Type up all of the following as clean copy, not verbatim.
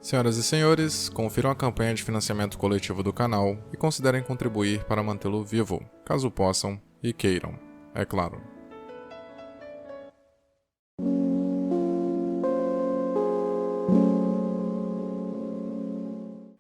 Senhoras e senhores, confiram a campanha de financiamento coletivo do canal e considerem contribuir para mantê-lo vivo, caso possam e queiram, é claro.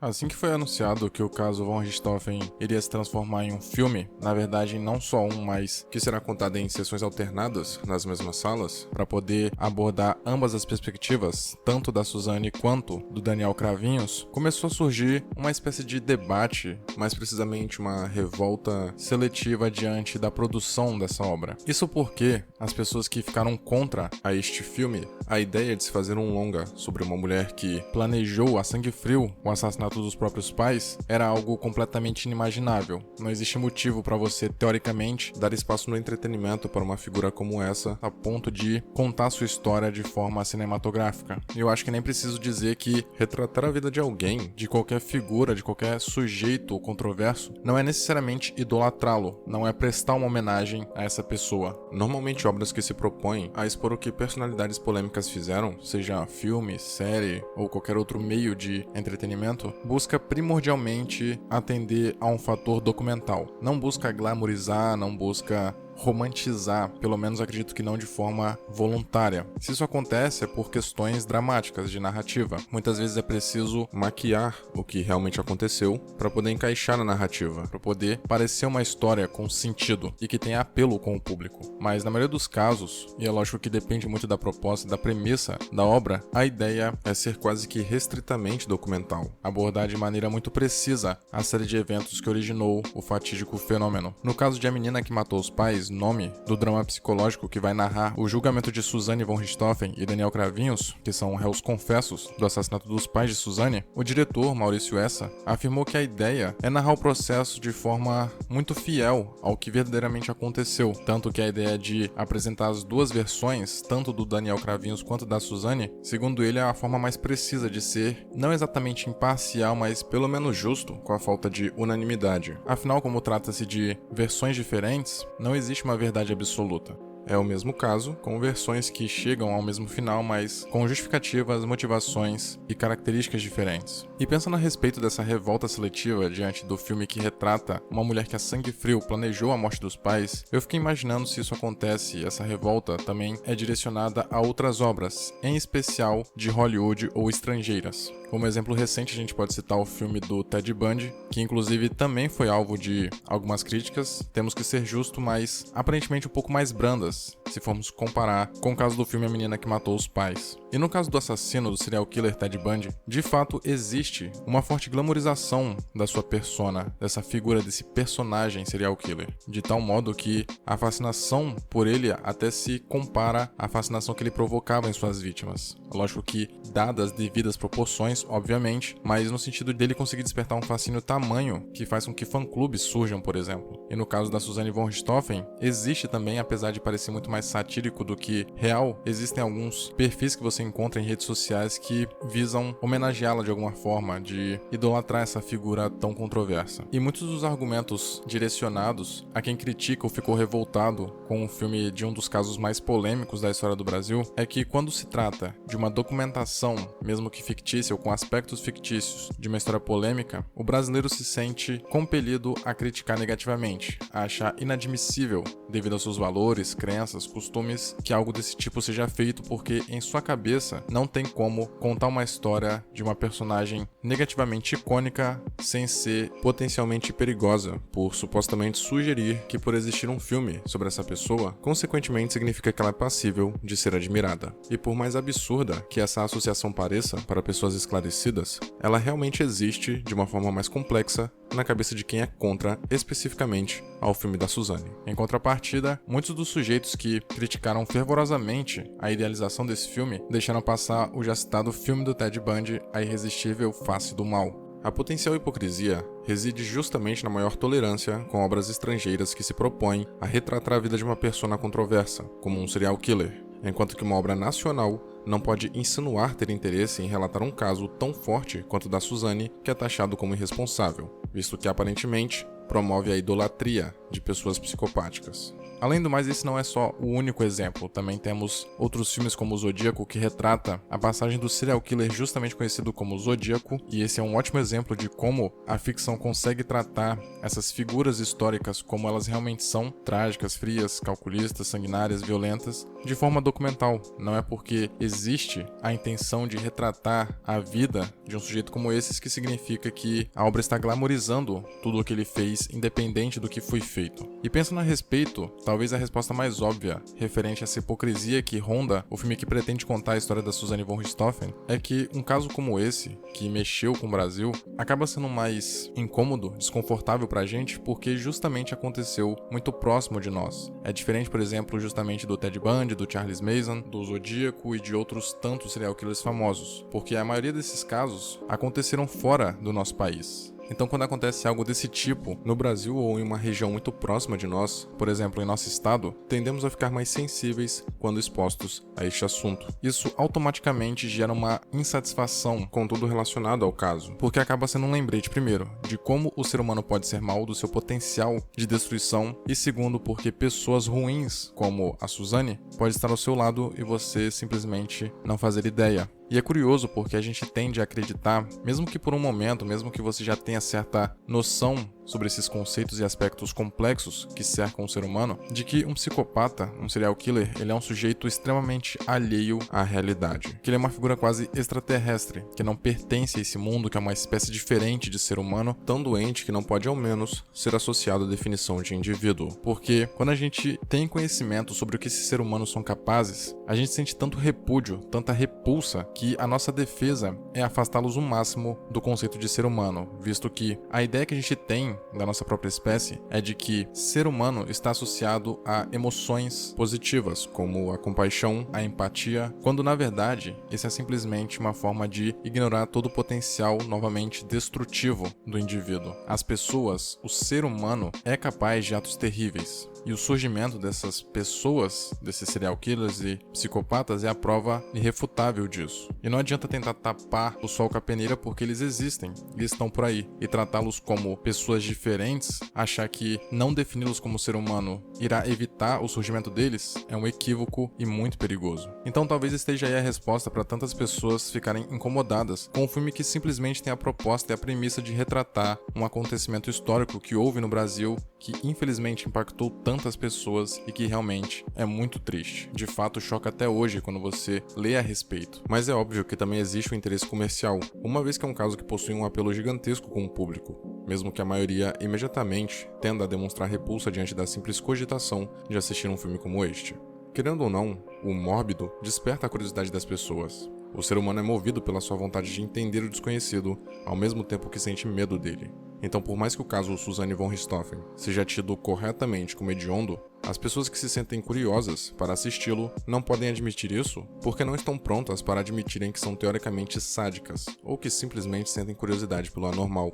Assim que foi anunciado que o caso Von Richthofen iria se transformar em um filme, na verdade não só um, mas que será contado em sessões alternadas nas mesmas salas, para poder abordar ambas as perspectivas, tanto da Suzane quanto do Daniel Cravinhos, começou a surgir uma espécie de debate, mais precisamente uma revolta seletiva diante da produção dessa obra. Isso porque as pessoas que ficaram contra a este filme, a ideia de se fazer um longa sobre uma mulher que planejou a sangue frio o assassinato dos próprios pais, era algo completamente inimaginável. Não existe motivo para você, teoricamente, dar espaço no entretenimento para uma figura como essa, a ponto de contar sua história de forma cinematográfica. E eu acho que nem preciso dizer que retratar a vida de alguém, de qualquer figura, de qualquer sujeito controverso, não é necessariamente idolatrá-lo, não é prestar uma homenagem a essa pessoa. Normalmente, obras que se propõem a expor o que personalidades polêmicas fizeram, seja filme, série ou qualquer outro meio de entretenimento, busca primordialmente atender a um fator documental. Não busca glamorizar, não busca romantizar, pelo menos acredito que não de forma voluntária. Se isso acontece é por questões dramáticas de narrativa. Muitas vezes é preciso maquiar o que realmente aconteceu para poder encaixar na narrativa, para poder parecer uma história com sentido e que tenha apelo com o público. Mas na maioria dos casos, e é lógico que depende muito da proposta e da premissa da obra, a ideia é ser quase que restritamente documental, abordar de maneira muito precisa a série de eventos que originou o fatídico fenômeno. No caso de A Menina que Matou os Pais, nome do drama psicológico que vai narrar o julgamento de Suzane Von Richthofen e Daniel Cravinhos, que são réus confessos do assassinato dos pais de Suzane, o diretor, Maurício Essa, afirmou que a ideia é narrar o processo de forma muito fiel ao que verdadeiramente aconteceu, tanto que a ideia de apresentar as duas versões, tanto do Daniel Cravinhos quanto da Suzane, segundo ele, é a forma mais precisa de ser, não exatamente imparcial, mas pelo menos justo, com a falta de unanimidade. Afinal, como trata-se de versões diferentes, não existe uma verdade absoluta. É o mesmo caso, com versões que chegam ao mesmo final, mas com justificativas, motivações e características diferentes. E pensando a respeito dessa revolta seletiva diante do filme que retrata uma mulher que a sangue frio planejou a morte dos pais, eu fiquei imaginando se isso acontece e essa revolta também é direcionada a outras obras, em especial de Hollywood ou estrangeiras. Como exemplo recente, a gente pode citar o filme do Ted Bundy, que inclusive também foi alvo de algumas críticas, temos que ser justo, mas aparentemente um pouco mais brandas, se formos comparar com o caso do filme A Menina que Matou os Pais. E no caso do assassino do serial killer Ted Bundy, de fato existe uma forte glamorização da sua persona, dessa figura, desse personagem serial killer, de tal modo que a fascinação por ele até se compara à fascinação que ele provocava em suas vítimas. Lógico que dadas devidas proporções, obviamente, mas no sentido dele conseguir despertar um fascínio tamanho que faz com que fã-clubes surjam, por exemplo. E no caso da Suzane Von Richthofen, existe também, apesar de parecer muito mais satírico do que real, existem alguns perfis que você encontra em redes sociais que visam homenageá-la de alguma forma, de idolatrar essa figura tão controversa. E muitos dos argumentos direcionados a quem critica ou ficou revoltado com o filme de um dos casos mais polêmicos da história do Brasil é que quando se trata de uma documentação, mesmo que fictícia ou com aspectos fictícios, de uma história polêmica, o brasileiro se sente compelido a criticar negativamente, a achar inadmissível, devido aos seus valores, crenças, costumes, que algo desse tipo seja feito porque em sua cabeça não tem como contar uma história de uma personagem negativamente icônica sem ser potencialmente perigosa, por supostamente sugerir que por existir um filme sobre essa pessoa, consequentemente significa que ela é passível de ser admirada. E por mais absurda que essa associação pareça para pessoas esclarecidas, ela realmente existe de uma forma mais complexa na cabeça de quem é contra especificamente ao filme da Suzane. Em contrapartida, muitos dos sujeitos que criticaram fervorosamente a idealização desse filme deixaram passar o já citado filme do Ted Bundy, A Irresistível Face do Mal. A potencial hipocrisia reside justamente na maior tolerância com obras estrangeiras que se propõem a retratar a vida de uma persona controversa, como um serial killer, enquanto que uma obra nacional não pode insinuar ter interesse em relatar um caso tão forte quanto o da Suzane, que é taxado como irresponsável, visto que aparentemente promove a idolatria de pessoas psicopáticas. Além do mais, esse não é só o único exemplo. Também temos outros filmes como o Zodíaco, que retrata a passagem do serial killer justamente conhecido como Zodíaco, e esse é um ótimo exemplo de como a ficção consegue tratar essas figuras históricas como elas realmente são, trágicas, frias, calculistas, sanguinárias, violentas, de forma documental. Não é porque existe a intenção de retratar a vida de um sujeito como esse que significa que a obra está glamorizando tudo o que ele fez, independente do que foi feito. E pensando a respeito, talvez a resposta mais óbvia, referente a essa hipocrisia que ronda o filme que pretende contar a história da Suzanne von Richthofen, é que um caso como esse, que mexeu com o Brasil, acaba sendo mais incômodo, desconfortável pra gente, porque justamente aconteceu muito próximo de nós. É diferente, por exemplo, justamente do Ted Bundy, do Charles Manson, do Zodíaco e de outros tantos serial killers famosos, porque a maioria desses casos aconteceram fora do nosso país. Então, quando acontece algo desse tipo no Brasil ou em uma região muito próxima de nós, por exemplo, em nosso estado, tendemos a ficar mais sensíveis quando expostos a este assunto. Isso automaticamente gera uma insatisfação com tudo relacionado ao caso, porque acaba sendo um lembrete, primeiro, de como o ser humano pode ser mau, do seu potencial de destruição, e segundo, porque pessoas ruins, como a Suzanne, pode estar ao seu lado e você simplesmente não fazer ideia. E é curioso porque a gente tende a acreditar, mesmo que por um momento, mesmo que você já tenha certa noção sobre esses conceitos e aspectos complexos que cercam o ser humano, de que um psicopata, um serial killer, ele é um sujeito extremamente alheio à realidade. Que ele é uma figura quase extraterrestre, que não pertence a esse mundo, que é uma espécie diferente de ser humano, tão doente que não pode ao menos ser associado à definição de indivíduo. Porque quando a gente tem conhecimento sobre o que esses seres humanos são capazes, a gente sente tanto repúdio, tanta repulsa, que a nossa defesa é afastá-los o máximo do conceito de ser humano, visto que a ideia que a gente tem da nossa própria espécie é de que ser humano está associado a emoções positivas, como a compaixão, a empatia, quando na verdade isso é simplesmente uma forma de ignorar todo o potencial novamente destrutivo do indivíduo. As pessoas, o ser humano é capaz de atos terríveis. E o surgimento dessas pessoas, desses serial killers e psicopatas, é a prova irrefutável disso. E não adianta tentar tapar o sol com a peneira porque eles existem, eles estão por aí. E tratá-los como pessoas diferentes, achar que não defini-los como ser humano irá evitar o surgimento deles, é um equívoco e muito perigoso. Então talvez esteja aí a resposta para tantas pessoas ficarem incomodadas com um filme que simplesmente tem a proposta e a premissa de retratar um acontecimento histórico que houve no Brasil, que infelizmente impactou tantas pessoas e que realmente é muito triste. De fato, choca até hoje quando você lê a respeito. Mas é óbvio que também existe um interesse comercial, uma vez que é um caso que possui um apelo gigantesco com o público, mesmo que a maioria imediatamente tenda a demonstrar repulsa diante da simples cogitação de assistir um filme como este. Querendo ou não, o mórbido desperta a curiosidade das pessoas. O ser humano é movido pela sua vontade de entender o desconhecido, ao mesmo tempo que sente medo dele. Então, por mais que o caso Suzanne von Richthofen seja tido corretamente como hediondo, as pessoas que se sentem curiosas para assisti-lo não podem admitir isso porque não estão prontas para admitirem que são teoricamente sádicas, ou que simplesmente sentem curiosidade pelo anormal.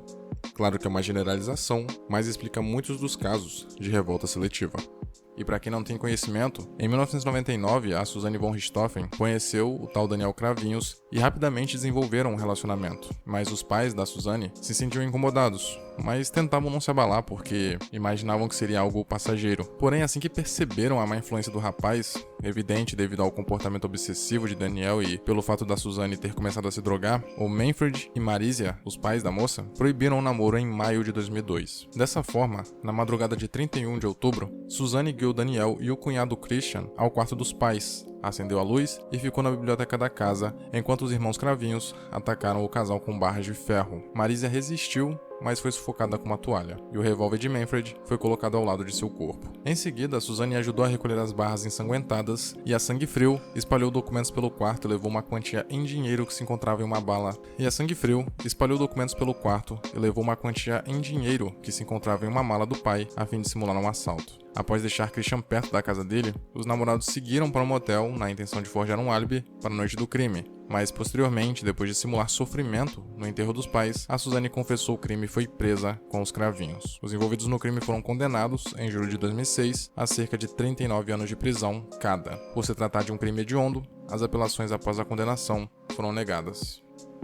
Claro que é uma generalização, mas explica muitos dos casos de revolta seletiva. E para quem não tem conhecimento, em 1999 a Suzanne von Richthofen conheceu o tal Daniel Cravinhos e rapidamente desenvolveram um relacionamento. Mas os pais da Suzanne se sentiam incomodados, mas tentavam não se abalar porque imaginavam que seria algo passageiro. Porém, assim que perceberam a má influência do rapaz, evidente devido ao comportamento obsessivo de Daniel e pelo fato da Suzanne ter começado a se drogar, o Manfred e Marisia, os pais da moça, proibiram o namoro em maio de 2002. Dessa forma, na madrugada de 31 de outubro, Suzanne guiou Daniel e o cunhado Christian ao quarto dos pais, acendeu a luz e ficou na biblioteca da casa, enquanto os irmãos Cravinhos atacaram o casal com barras de ferro. Marisia resistiu, mas foi sufocada com uma toalha, e o revólver de Manfred foi colocado ao lado de seu corpo. Em seguida, Suzanne ajudou a recolher as barras ensanguentadas e, a sangue frio, espalhou documentos pelo quarto e levou uma quantia em dinheiro que se encontrava em uma bala. Em uma mala do pai, a fim de simular um assalto. Após deixar Christian perto da casa dele, os namorados seguiram para um motel na intenção de forjar um álibi para a noite do crime. Mas posteriormente, depois de simular sofrimento no enterro dos pais, a Suzanne confessou o crime e foi presa com os Cravinhos. Os envolvidos no crime foram condenados, em julho de 2006, a cerca de 39 anos de prisão cada. Por se tratar de um crime hediondo, as apelações após a condenação foram negadas.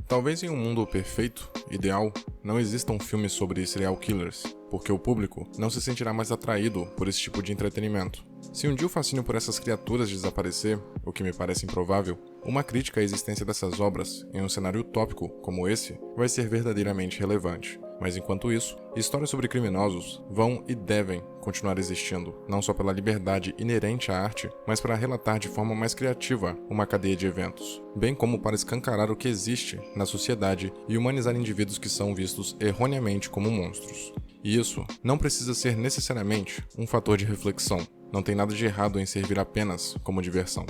Talvez em um mundo perfeito, ideal, não existam filmes sobre serial killers, porque o público não se sentirá mais atraído por esse tipo de entretenimento. Se um dia o fascínio por essas criaturas desaparecer, o que me parece improvável, uma crítica à existência dessas obras em um cenário utópico como esse vai ser verdadeiramente relevante. Mas enquanto isso, histórias sobre criminosos vão e devem continuar existindo, não só pela liberdade inerente à arte, mas para relatar de forma mais criativa uma cadeia de eventos, bem como para escancarar o que existe na sociedade e humanizar indivíduos que são vistos erroneamente como monstros. E isso não precisa ser necessariamente um fator de reflexão. Não tem nada de errado em servir apenas como diversão.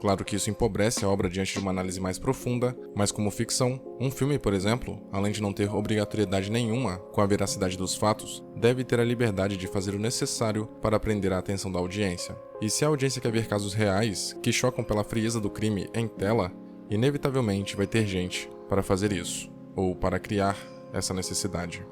Claro que isso empobrece a obra diante de uma análise mais profunda, mas como ficção, um filme, por exemplo, além de não ter obrigatoriedade nenhuma com a veracidade dos fatos, deve ter a liberdade de fazer o necessário para prender a atenção da audiência. E se a audiência quer ver casos reais, que chocam pela frieza do crime em tela, inevitavelmente vai ter gente para fazer isso, ou para criar essa necessidade.